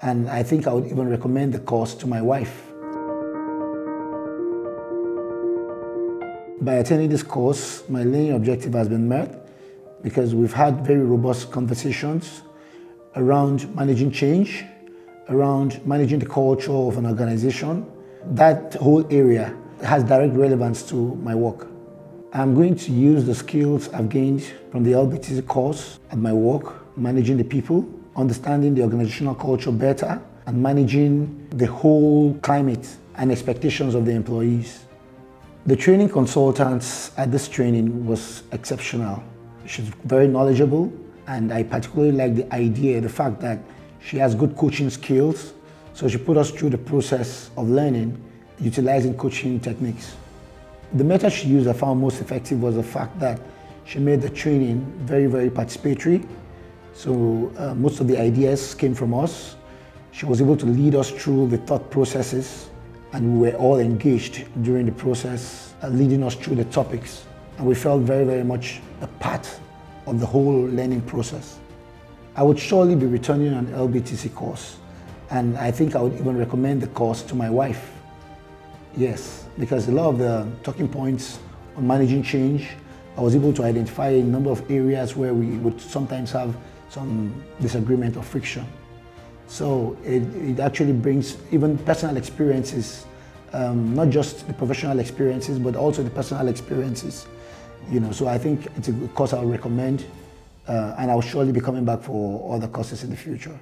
And I think I would even recommend the course to my wife. By attending this course, my learning objective has been met because we've had very robust conversations around managing change, around managing the culture of an organization. That whole area has direct relevance to my work. I'm going to use the skills I've gained from the LBTC course at my work, managing the people, understanding the organizational culture better, and managing the whole climate and expectations of the employees. The training consultant at this training was exceptional. She's very knowledgeable, and I particularly like the idea, the fact that she has good coaching skills. So she put us through the process of learning, utilizing coaching techniques. The method she used I found most effective was the fact that she made the training very, very participatory. So most of the ideas came from us. She was able to lead us through the thought processes, and we were all engaged during the process, leading us through the topics. And we felt very, very much a part of the whole learning process. I would surely be returning an LBTC course, and I think I would even recommend the course to my wife. Yes, because a lot of the talking points on managing change, I was able to identify a number of areas where we would sometimes have some disagreement or friction. So it actually brings even personal experiences, not just the professional experiences, but also the personal experiences. So I think it's a good course I would recommend, and I'll surely be coming back for other courses in the future.